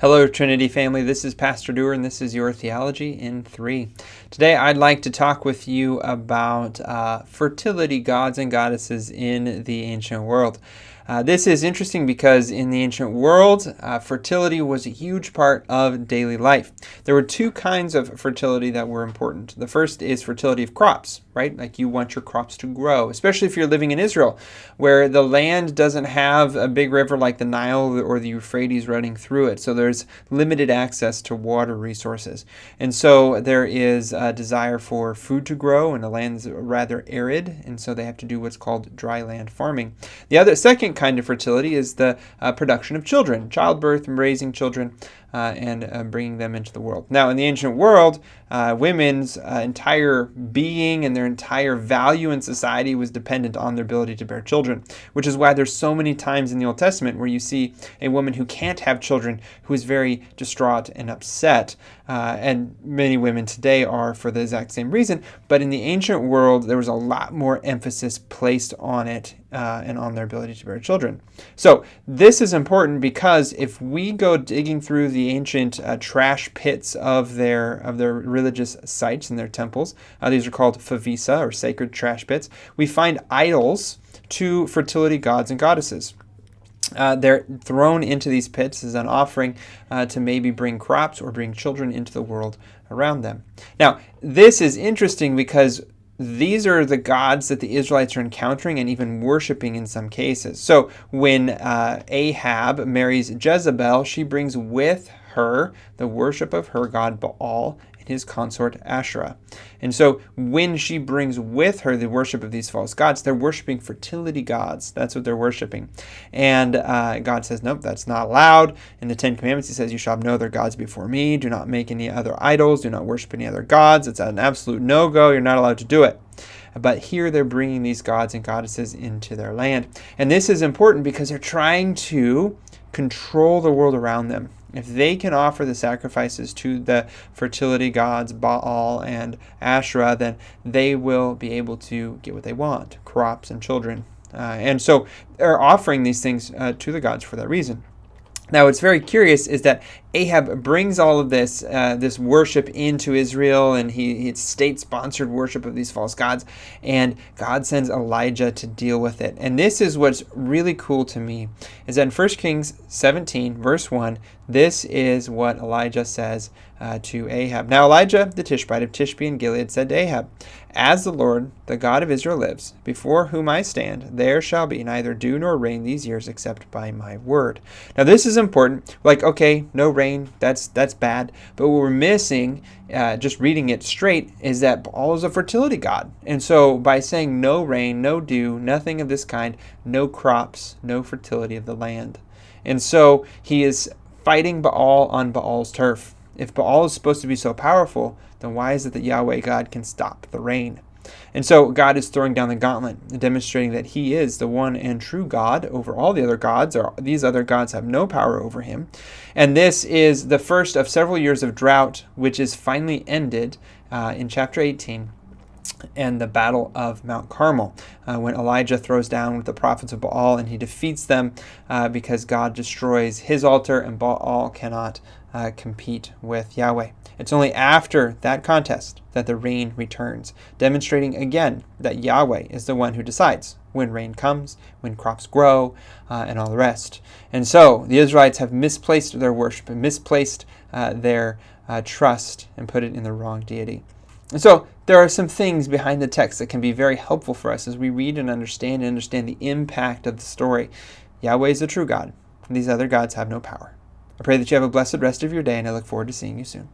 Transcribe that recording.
Hello, Trinity family. This is Pastor Dewar, and this is your Theology in Three. Today, I'd like to talk with you about fertility gods and goddesses in the ancient world. This is interesting because in the ancient world, fertility was a huge part of daily life. There were two kinds of fertility that were important. The first is fertility of crops, right? Like you want your crops to grow, especially if you're living in Israel, where the land doesn't have a big river like the Nile or the Euphrates running through it. So there's limited access to water resources. And so there is a desire for food to grow, and the land's rather arid, and so they have to do what's called dry land farming. The second kind of fertility is the production of children, childbirth and raising children and bringing them into the world. Now, in the ancient world, women's entire being and their entire value in society was dependent on their ability to bear children, which is why there's so many times in the Old Testament where you see a woman who can't have children who is very distraught and upset. And many women today are for the exact same reason. But in the ancient world, there was a lot more emphasis placed on it and on their ability to bear children. So this is important because if we go digging through the ancient trash pits of their religious sites and their temples, these are called favisa, or sacred trash pits, we find idols to fertility gods and goddesses. They're thrown into these pits as an offering to maybe bring crops or bring children into the world around them. Now, this is interesting because these are the gods that the Israelites are encountering and even worshiping in some cases. So when Ahab marries Jezebel, she brings with her the worship of her god Baal and his consort Asherah. And so when she brings with her the worship of these false gods, they're worshiping fertility gods. That's what they're worshiping. And God says, nope, that's not allowed. In the Ten Commandments, he says, you shall have no other gods before me. Do not make any other idols. Do not worship any other gods. It's an absolute no-go. You're not allowed to do it. But here they're bringing these gods and goddesses into their land. And this is important because they're trying to control the world around them. If they can offer the sacrifices to the fertility gods, Baal and Asherah, then they will be able to get what they want, crops and children. And so they're offering these things to the gods for that reason. Now, what's very curious is that Ahab brings all of this worship into Israel, and it's state-sponsored worship of these false gods, and God sends Elijah to deal with it. And this is what's really cool to me, is that in 1 Kings 17, verse 1, this is what Elijah says to Ahab. Now Elijah, the Tishbite of Tishbe in Gilead, said to Ahab, as the Lord, the God of Israel lives, before whom I stand, there shall be neither dew nor rain these years except by my word. Now this is important. Like, okay, no rain, that's bad. But what we're missing, just reading it straight, is that Baal is a fertility god. And so by saying no rain, no dew, nothing of this kind, no crops, no fertility of the land. And so he is fighting Baal on Baal's turf. If Baal is supposed to be so powerful, then why is it that Yahweh God can stop the rain? And so God is throwing down the gauntlet, demonstrating that he is the one and true God over all the other gods, or these other gods have no power over him. And this is the first of several years of drought, which is finally ended in chapter 18. And the battle of Mount Carmel, when Elijah throws down with the prophets of Baal and he defeats them because God destroys his altar and Baal cannot compete with Yahweh. It's only after that contest that the rain returns, demonstrating again that Yahweh is the one who decides when rain comes, when crops grow, and all the rest. And so the Israelites have misplaced their worship and misplaced their trust and put it in the wrong deity. And so there are some things behind the text that can be very helpful for us as we read and understand the impact of the story. Yahweh is the true God. These other gods have no power. I pray that you have a blessed rest of your day, and I look forward to seeing you soon.